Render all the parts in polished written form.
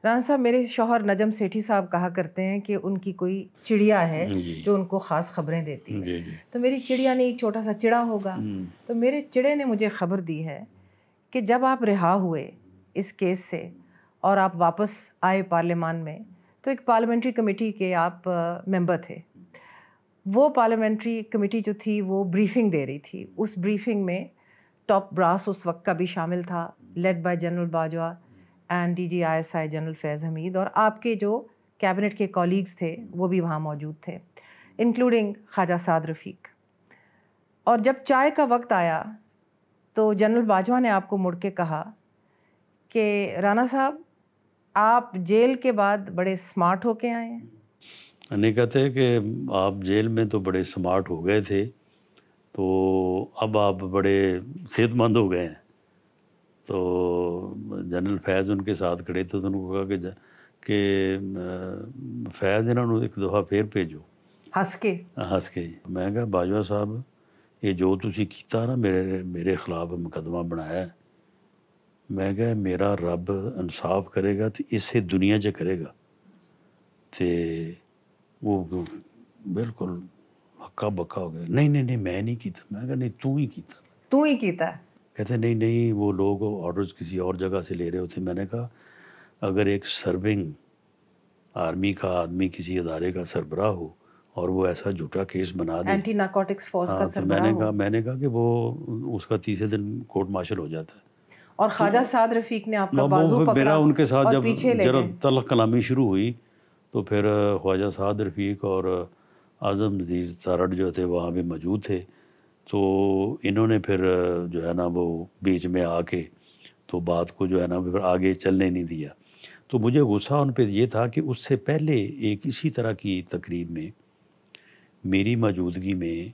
رانا صاحب، میرے شوہر نجم سیٹھی صاحب کہا کرتے ہیں کہ ان کی کوئی چڑیا ہے جو ان کو خاص خبریں دیتی ہے. تو میری چڑیا نہیں، ایک چھوٹا سا چڑا ہوگا. تو میرے چڑے نے مجھے خبر دی ہے کہ جب آپ رہا ہوئے اس کیس سے اور آپ واپس آئے پارلیمان میں، تو ایک پارلیمنٹری کمیٹی کے آپ ممبر تھے. وہ پارلیمنٹری کمیٹی جو تھی وہ بریفنگ دے رہی تھی. اس بریفنگ میں ٹاپ براس اس وقت کا بھی شامل تھا، led by general Bajwa and D G I S I general Faiz Hamid, اور آپ کے جو کیبنٹ کے کولیگز تھے وہ بھی وہاں موجود تھے، انکلوڈنگ خواجہ سعد رفیق. اور جب چائے کا وقت آیا تو جنرل باجوہ نے آپ کو مڑ کے کہا کہ رانا صاحب آپ جیل کے بعد بڑے اسمارٹ ہو کے آئے ہیں. نہیں، کہتے ہیں کہ آپ جیل میں تو بڑے اسمارٹ ہو گئے تھے، تو اب آپ بڑے صحت مند ہو گئے ہیں. تو جنرل فیض ان کے ساتھ کھڑے تھے، تو ان کو کہا کہ فیض انہوں نے ایک دفعہ پھر بھیجو ہنس کے. میں کہا باجوہ صاحب یہ جو تسی کیتا نا میرے خلاف مقدمہ بنایا ہے، میں کہا میرا رب انصاف کرے گا تو اسے دنیا چ کرے گا. تے وہ بالکل ہکا بکا ہو گیا. نہیں میں نہیں کیتا. میں کہا نہیں تو ہی کیتا. کہتے نہیں وہ لوگ آرڈرز کسی اور جگہ سے لے رہے ہوتے. میں نے کہا اگر ایک سرونگ آرمی کا آدمی کسی ادارے کا سربراہ ہو اور وہ ایسا جھوٹا کیس بنا دے، اینٹی نارکوٹکس فورس کا تو سربراہ ہو، میں نے کہا کہ وہ اس کا تیسرے دن کورٹ مارشل ہو جاتا ہے. اور خواجہ سعد رفیق نے آپ کا بازو پکڑا میرا ان کے ساتھ اور جب پیچھے لے ذرا گئے. تلخ کلامی شروع ہوئی تو پھر خواجہ سعد رفیق اور اعظم نذیر تارڑ جو تھے وہاں بھی موجود تھے. تو انہوں نے پھر جو ہے نا وہ بیچ میں آ کے تو بات کو جو ہے نا پھر آگے چلنے نہیں دیا. تو مجھے غصہ ان پہ یہ تھا کہ اس سے پہلے ایک اسی طرح کی تقریب میں میری موجودگی میں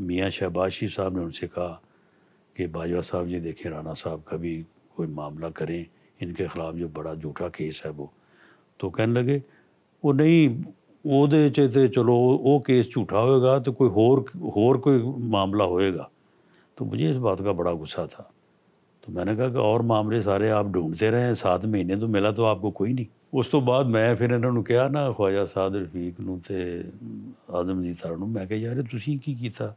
میاں شہباز شریف صاحب نے ان سے کہا کہ باجوہ صاحب یہ دیکھیں رانا صاحب کا بھی کوئی معاملہ کریں، ان کے خلاف جو بڑا جھوٹا کیس ہے وہ. تو کہنے لگے وہ نہیں وہ دے چاہتے چلو وہ کیس جھوٹا ہوئے گا تو کوئی ہور کوئی معاملہ ہوئے گا. تو مجھے اس بات کا بڑا غصہ تھا. تو میں نے کہا کہ اور معاملے سارے آپ ڈھونڈتے رہے 7 مہینے تو ملا تو آپ کو کوئی نہیں. اس تو بعد میں پھر انہوں نے کہا نا خواجہ سعد رفیق نو تے اعظم نذیر تارڑ نو، میں کہا یار تسی کی کیتا،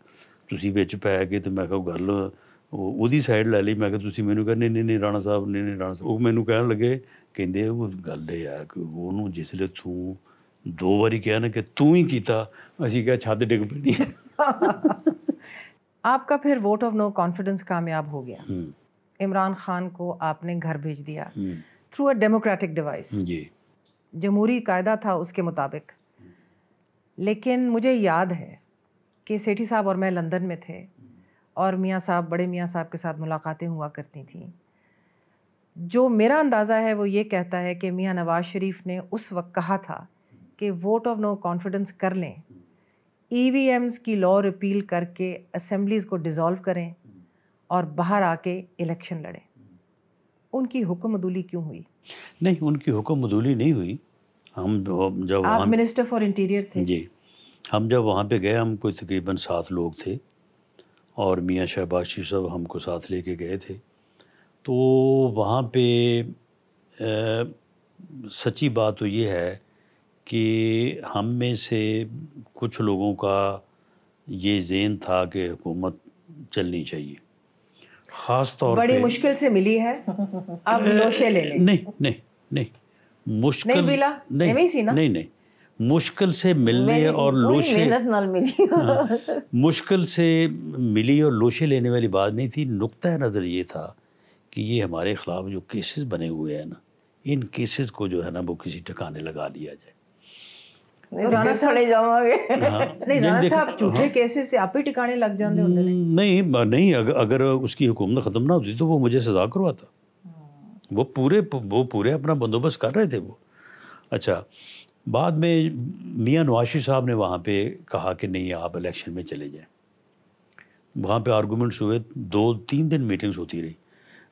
تسی وچ پے گئے. تو میں کہا گل ਉਹਦੀ ਸਾਈਡ ਲੈ ਲਈ. ਮੈਂ ਕਿਹਾ ਤੁਸੀਂ ਮੈਨੂੰ ਕਹਿੰਦੇ ਨਹੀਂ ਰਾਣਾ ਸਾਹਿਬ ਨਹੀਂ ਰਾਣਾ ਸਾਹਿਬ. ਉਹ ਮੈਨੂੰ ਕਹਿਣ ਲੱਗੇ ਕਹਿੰਦੇ ਉਹ ਗੱਲ ਇਹ ਆ ਕਿ ਉਹਨੂੰ ਜਿਸਲੇ ਤੂੰ 2 ਵਾਰੀ ਕਿਹਾ ਨਾ کہ ਤੂੰ ہی ਕੀਤਾ, ਅਸੀਂ ਕਿਹਾ ਛੱਤ ਡਿੱਗ ਪੈਣੀ. آپ کا پھر ووٹ آف نو کانفیڈنس کامیاب ہو گیا. عمران خان کو آپ نے گھر بھیج دیا تھرو اے ڈیموکریٹک ڈیوائس. جی جمہوری قاعدہ تھا اس کے مطابق. لیکن مجھے یاد ہے کہ سیٹھی صاحب اور میں لندن میں تھے اور میاں صاحب بڑے میاں صاحب کے ساتھ ملاقاتیں ہوا کرتی تھیں. جو میرا اندازہ ہے وہ یہ کہتا ہے کہ میاں نواز شریف نے اس وقت کہا تھا کہ ووٹ آف نو کانفیڈنس کر لیں، ای وی ایمز کی لا ریپیل کر کے اسمبلیز کو ڈیزالو کریں اور باہر آ کے الیکشن لڑیں. ان کی حکم عدولی کیوں ہوئی؟ نہیں، ان کی حکم عدولی نہیں ہوئی. ہم جب آپ منسٹر فار انٹیریئر تھے. جی، ہم جب وہاں پہ گئے ہم کوئی تقریباً 7 لوگ تھے اور میاں شہباز شریف صاحب ہم کو ساتھ لے کے گئے تھے. تو وہاں پہ سچی بات تو یہ ہے کہ ہم میں سے کچھ لوگوں کا یہ ذہن تھا کہ حکومت چلنی چاہیے، خاص طور پہ بڑی مشکل سے ملی ہے، اب لوشے لے لیں. نہیں مشکل نہیں ملا، نہیں مشکل سے ملنے اور لوشے مشکل سے ملی اور لوشے لینے والی بات نہیں تھی. نقطہ نظر یہ تھا کہ یہ ہمارے خلاف جو کیسز بنے ہوئے ہیں نا، ان کیسز کو جو ہے نا وہ کسی ٹھکانے لگا لیا جائے. رانا صاحب جھوٹے کیسز تھے، آپ ہی ٹھکانے لگ جاندے ہوندے نے. نہیں اگر اس کی حکومت ختم نہ ہوتی تو وہ مجھے سزا کرواتا. وہ پورے اپنا بندوبست کر رہے تھے وہ. اچھا، بعد میں میاں نواز شریف صاحب نے وہاں پہ کہا کہ نہیں آپ الیکشن میں چلے جائیں. وہاں پہ آرگومنٹس ہوئے، 2-3 دن میٹنگز ہوتی رہی.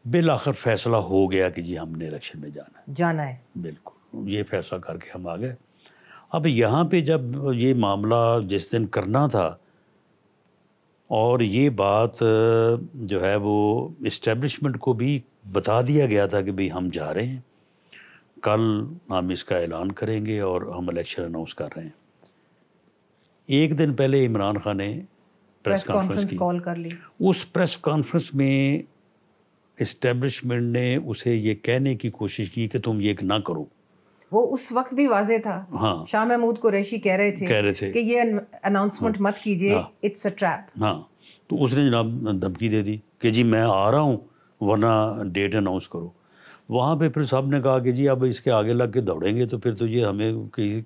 بالآخر فیصلہ ہو گیا کہ جی ہم نے الیکشن میں جانا ہے. بالکل یہ فیصلہ کر کے ہم آ گئے. اب یہاں پہ جب یہ معاملہ جس دن کرنا تھا اور یہ بات جو ہے وہ اسٹیبلشمنٹ کو بھی بتا دیا گیا تھا کہ بھئی ہم جا رہے ہیں، کل ہم اس کا اعلان کریں گے اور ہم الیکشن اناؤنس کر رہے ہیں۔ ایک دن پہلے عمران خان نے پریس کانفرنس کی، کال کر لی۔ اس پریس کانفرنس میں اسٹیبلشمنٹ نے اسے یہ کہنے کی کوشش کی کہ تم یہ نہ کرو۔ وہ اس وقت بھی واضح تھا، ہاں، شاہ محمود قریشی کہہ رہے تھے کہ یہ اناؤنسمنٹ مت کیجئے، اٹس اے ٹریپ۔ ہاں، تو اس نے جناب دھمکی دے دی کہ جی میں آ رہا ہوں ورنہ ڈیٹ اناؤنس کرو۔ وہاں پہ پھر صاحب نے کہا کہ جی اب اس کے آگے لگ کے دوڑیں گے تو پھر تو یہ ہمیں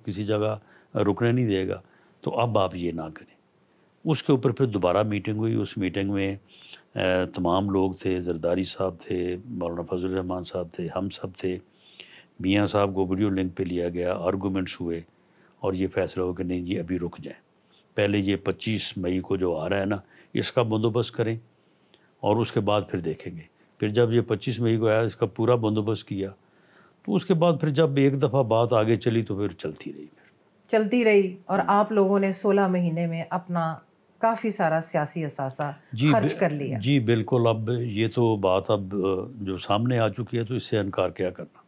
کسی جگہ رکنے نہیں دے گا، تو اب آپ یہ نہ کریں۔ اس کے اوپر پھر دوبارہ میٹنگ ہوئی۔ اس میٹنگ میں تمام لوگ تھے، زرداری صاحب تھے، مولانا فضل الرحمان صاحب تھے، ہم سب تھے۔ میاں صاحب کو ویڈیو لنک پہ لیا گیا، آرگومنٹس ہوئے اور یہ فیصلہ ہو کہ نہیں جی ابھی رک جائیں، پہلے یہ 25 مئی کو جو آ رہا ہے نا اس کا بندوبست کریں اور اس کے بعد پھر دیکھیں گے۔ پھر جب یہ 25 مئی کو آیا اس کا پورا بندوبست کیا، تو اس کے بعد پھر جب ایک دفعہ بات آگے چلی تو پھر چلتی رہی اور آپ لوگوں نے 16 مہینے میں اپنا کافی سارا سیاسی اثاثہ خرچ کر لیا۔ جی بالکل۔ اب یہ تو بات اب جو سامنے آ چکی ہے تو اس سے انکار کیا کرنا۔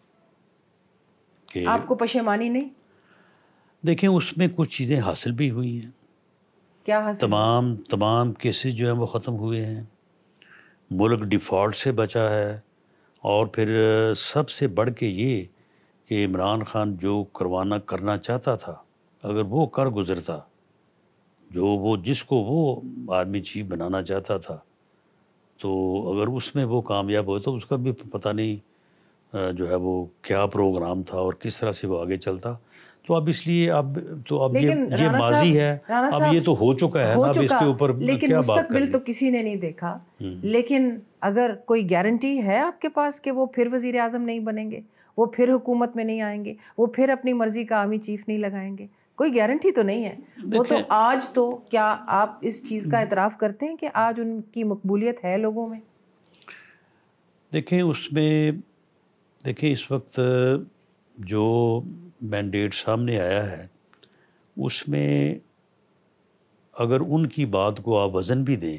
کہ آپ کو پشیمانی نہیں؟ دیکھیں اس میں کچھ چیزیں حاصل بھی ہوئی ہیں۔ کیا حاصل؟ تمام کیسز جو ہیں وہ ختم ہوئے ہیں، ملک ڈیفالٹ سے بچا ہے، اور پھر سب سے بڑھ کے یہ کہ عمران خان جو کرنا چاہتا تھا اگر وہ کر گزرتا، جو وہ جس کو وہ آرمی چیف بنانا چاہتا تھا، تو اگر اس میں وہ کامیاب ہوتا تو اس کا بھی پتہ نہیں جو ہے وہ کیا پروگرام تھا اور کس طرح سے وہ آگے چلتا۔ تو اب اس لیے اب یہ ماضی ہے، اب یہ تو ہو چکا ہے نا، اب اس کے اوپر لیکن کیا بات مستقبل تو کسی نے نہیں دیکھا۔ لیکن اگر کوئی گارنٹی ہے آپ کے پاس کہ وہ پھر وزیر اعظم نہیں بنیں گے، وہ پھر حکومت میں نہیں آئیں گے، وہ پھر اپنی مرضی کا آرمی چیف نہیں لگائیں گے؟ کوئی گارنٹی تو نہیں ہے۔ وہ تو آج تو کیا آپ اس چیز کا اعتراف کرتے ہیں کہ آج ان کی مقبولیت ہے لوگوں میں؟ دیکھیں اس وقت جو مینڈیٹ سامنے آیا ہے اس میں اگر ان کی بات کو آپ وزن بھی دیں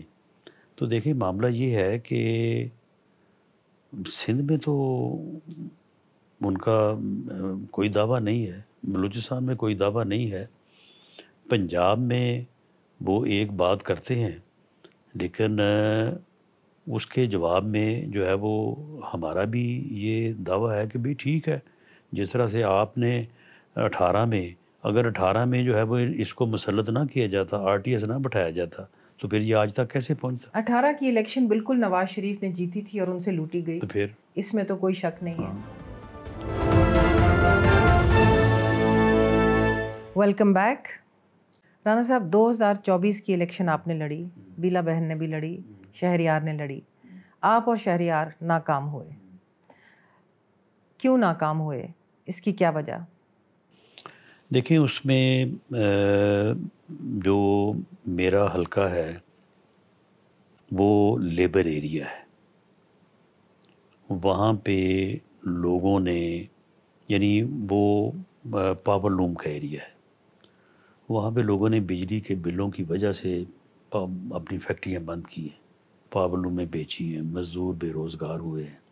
تو دیکھیں معاملہ یہ ہے کہ سندھ میں تو ان کا کوئی دعویٰ نہیں ہے، بلوچستان میں کوئی دعویٰ نہیں ہے، پنجاب میں وہ ایک بات کرتے ہیں، لیکن اس کے جواب میں جو ہے وہ ہمارا بھی یہ دعویٰ ہے کہ بھی ٹھیک ہے، جس طرح سے آپ نے 18 میں جو ہے وہ اس کو مسلط نہ کیا جاتا، RTS نہ بٹھایا جاتا تو پھر یہ آج تک کیسے پہنچتا؟ 18 کی الیکشن بالکل نواز شریف نے جیتی تھی اور ان سے لوٹی گئی، تو پھر اس میں تو کوئی شک نہیں ہے۔ Welcome back. رانا صاحب، 2024 کی الیکشن آپ نے لڑی، بیلا بہن نے بھی لڑی، شہریار نے لڑی، آپ اور شہریار ناکام ہوئے۔ کیوں ناکام ہوئے؟ اس کی کیا وجہ؟ دیکھیں اس میں جو میرا حلقہ ہے وہ لیبر ایریا ہے، وہاں پہ لوگوں نے یعنی وہ پاور لوم کا ایریا ہے، وہاں پہ لوگوں نے بجلی کے بلوں کی وجہ سے اپنی فیکٹریاں بند کی ہیں، پاور لومیں بیچی ہیں، مزدور بے روزگار ہوئے ہیں۔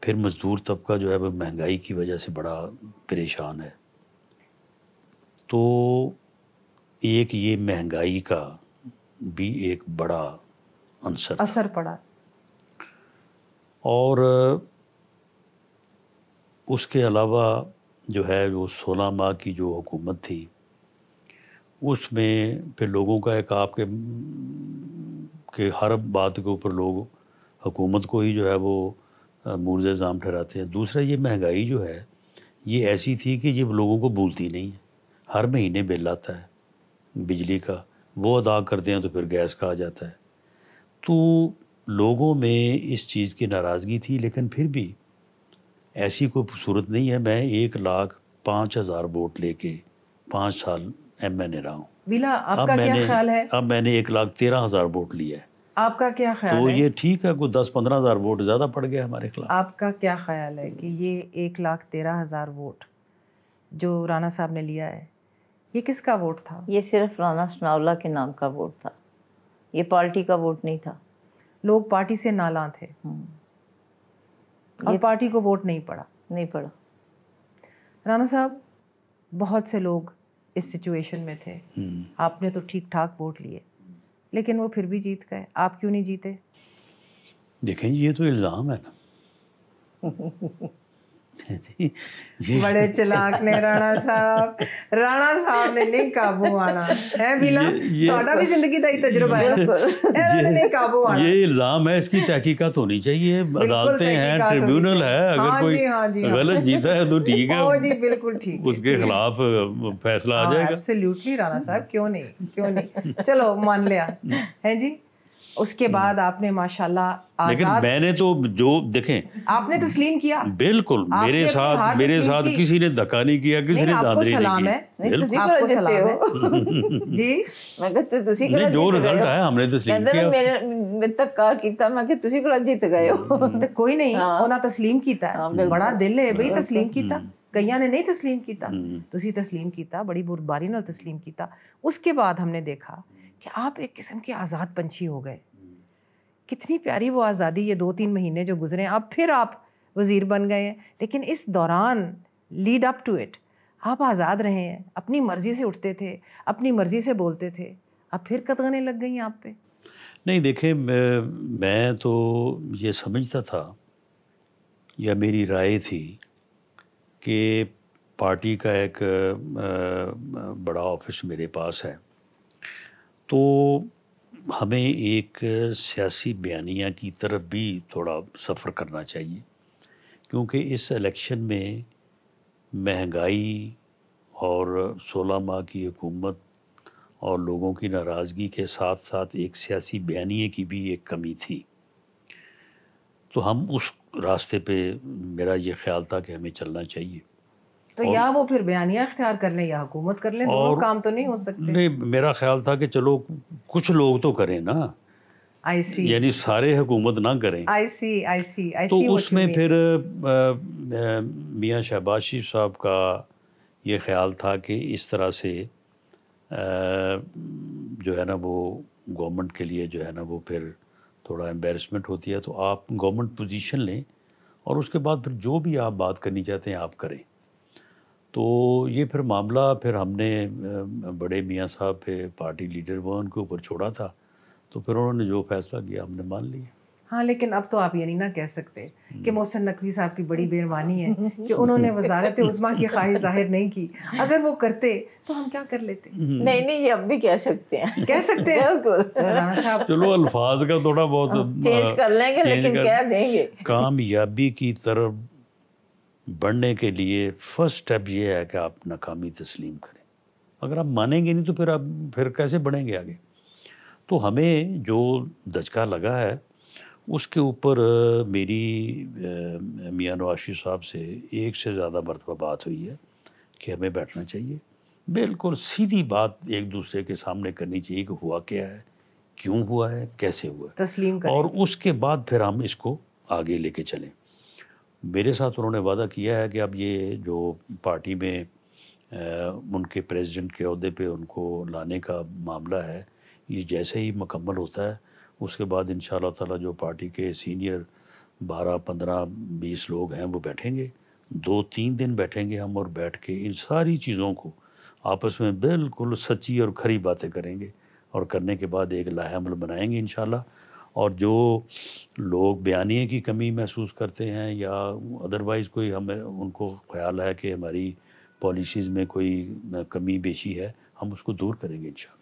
پھر مزدور طبقہ جو ہے وہ مہنگائی کی وجہ سے بڑا پریشان ہے، تو ایک یہ مہنگائی کا بھی ایک بڑا اثر پڑا، اور اس کے علاوہ جو ہے وہ 16 ماہ کی جو حکومت تھی اس میں پھر لوگوں کا ایک آپ کے ہر بات کے اوپر لوگ حکومت کو ہی جو ہے وہ مورز الزام ٹھہراتے ہیں۔ دوسرا یہ مہنگائی جو ہے یہ ایسی تھی کہ یہ لوگوں کو بھولتی نہیں ہے، ہر مہینے بل آتا ہے بجلی کا، وہ ادا کرتے ہیں تو پھر گیس کا آ جاتا ہے، تو لوگوں میں اس چیز کی ناراضگی تھی۔ لیکن پھر بھی ایسی کوئی صورت نہیں ہے، میں 1,05,000 ووٹ لے کے 5 سال MN رہا ہوں۔ ویلا، آپ کا کیا خیال ہے؟ اب میں نے 1,13,000 ووٹ لیا ہے، آپ کا کیا خیال ہے؟ تو یہ ٹھیک ہے، کوئی 10-15,000 ووٹ زیادہ پڑ گیا ہمارے خلاف۔ آپ کا کیا خیال ہے کہ یہ 1,13,000 ووٹ جو رانا صاحب نے لیا ہے یہ کس کا ووٹ تھا؟ یہ صرف رانا ثناءاللہ کے نام کا ووٹ تھا، یہ پارٹی کا ووٹ نہیں تھا۔ لوگ پارٹی سے نالاں تھے۔ اور پارٹی کو ووٹ نہیں پڑا. نہیں پڑا. رانا صاحب بہت سے لوگ اس سچویشن میں تھے, آپ نے تو ٹھیک ٹھاک ووٹ لیے لیکن وہ پھر بھی جیت گئے, آپ کیوں نہیں جیتے؟ دیکھیں جی یہ تو الزام ہے نا. بڑے چلاک نے رانا صاحب, رانا صاحب نے نہیں قابو آنا ہے بیلا, تھوڑا بھی زندگی کا ہی تجربہ ہے, نہیں قابو آنا. یہ الزام ہے, اس کی تحقیقات ہونی چاہیے, عدالتیں ہیں, ٹریبیونل ہے, اگر کوئی غلط جیتا ہے تو ٹھیک ہے جی بالکل ٹھیک, اس کے خلاف فیصلہ آ جائے گا. ایبسلیوٹلی رانا صاحب, کیوں نہیں, چلو مان لیا ہے جی. اس کے بعد آپ نے ماشاءاللہ لیکن میں نے تو جو دیکھیں آپ نے تسلیم کیا, بالکل میرے ساتھ کسی نے دھکا نہیں کیا, کسی نے دھاندلی نہیں کی. آپ کو سلام ہے جی. میں کہتے تسی نہیں, جو رزلٹ آیا ہم نے تسلیم کیا. میں تک کار کیتا, میں کہ تسی کڑا جیت گئے ہو. کوئی نہیں, انہاں تسلیم کیتا ہے, بڑا دل ہے بھئی تسلیم کیتا. کئیاں نے نہیں تسلیم کیتا, تسی تسلیم کیتا, بڑی بردباری نال تسلیم کیتا. اس کے بعد ہم نے دیکھا کہ آپ ایک قسم کے آزاد پنچھی ہو گئے. کتنی پیاری وہ آزادی, یہ 2-3 مہینے جو گزرے, اب پھر آپ وزیر بن گئے ہیں, لیکن اس دوران لیڈ اپ ٹو اٹ آپ آزاد رہے ہیں, اپنی مرضی سے اٹھتے تھے, اپنی مرضی سے بولتے تھے, اب پھر قدغنیں لگ گئیں آپ پہ. نہیں دیکھیں, میں تو یہ سمجھتا تھا یا میری رائے تھی کہ پارٹی کا ایک بڑا آفس میرے پاس ہے, تو ہمیں ایک سیاسی بیانیہ کی طرف بھی تھوڑا سفر کرنا چاہیے, کیونکہ اس الیکشن میں مہنگائی اور 16 ماہ کی حکومت اور لوگوں کی ناراضگی کے ساتھ ساتھ ایک سیاسی بیانیے کی بھی ایک کمی تھی. تو ہم اس راستے پہ, میرا یہ خیال تھا کہ ہمیں چلنا چاہیے. تو یا وہ پھر بیانیہ اختیار کر لیں یا حکومت کر لیں, دونوں کام تو نہیں ہو سکتے. نہیں, میرا خیال تھا کہ چلو کچھ لوگ تو کریں نا, یعنی سارے حکومت نہ کریں. تو اس میں پھر میاں شہباز شریف صاحب کا یہ خیال تھا کہ اس طرح سے جو ہے نا وہ گورنمنٹ کے لیے جو ہے نا وہ پھر تھوڑا امبیرسمنٹ ہوتی ہے, تو آپ گورنمنٹ پوزیشن لیں اور اس کے بعد پھر جو بھی آپ بات کرنی چاہتے ہیں آپ کریں. تو یہ پھر معاملہ پھر ہم نے بڑے میاں صاحب پہ پارٹی لیڈر وہ ان کے اوپر چھوڑا تھا, تو پھر انہوں نے جو فیصلہ کیا ہم نے مان لیا. ہاں لیکن اب تو آپ یہ نہیں نہ کہہ سکتے کہ محسن نقوی صاحب کی بڑی بےایمانی ہے کہ انہوں نے وزارت عظمیٰ کی خواہش ظاہر نہیں کی. اگر وہ کرتے تو ہم کیا کر لیتے؟ نہیں یہ اب بھی کہہ سکتے ہیں, کہہ سکتے ہیں بالکل. چلو الفاظ کا تھوڑا بہت چینج کر لیں گے, لیکن کہہ دیں گے. کامیابی کی طرف بڑھنے کے لیے فرسٹ سٹیپ یہ ہے کہ آپ ناکامی تسلیم کریں. اگر آپ مانیں گے نہیں تو پھر کیسے بڑھیں گے آگے؟ تو ہمیں جو دھچکا لگا ہے اس کے اوپر میری میاں نواز شریف صاحب سے ایک سے زیادہ مرتبہ بات ہوئی ہے کہ ہمیں بیٹھنا چاہیے, بالکل سیدھی بات ایک دوسرے کے سامنے کرنی چاہیے کہ ہوا کیا ہے, کیوں ہوا ہے, کیسے ہوا ہے, تسلیم کریں, اور اس کے بعد پھر ہم اس کو آگے لے کے چلیں. میرے ساتھ انہوں نے وعدہ کیا ہے کہ اب یہ جو پارٹی میں ان کے پریزیڈنٹ کے عہدے پہ ان کو لانے کا معاملہ ہے, یہ جیسے ہی مکمل ہوتا ہے اس کے بعد انشاءاللہ تعالی جو پارٹی کے سینئر 12, 15, 20 لوگ ہیں وہ بیٹھیں گے, 2-3 دن بیٹھیں گے ہم, اور بیٹھ کے ان ساری چیزوں کو آپس میں بالکل سچی اور کھری باتیں کریں گے, اور کرنے کے بعد ایک لائحہ عمل بنائیں گے انشاءاللہ. اور جو لوگ بیانیے کی کمی محسوس کرتے ہیں یا ادروائز کوئی ہمیں ان کو خیال ہے کہ ہماری پالیسیز میں کوئی کمی بیشی ہے, ہم اس کو دور کریں گے انشاءاللہ.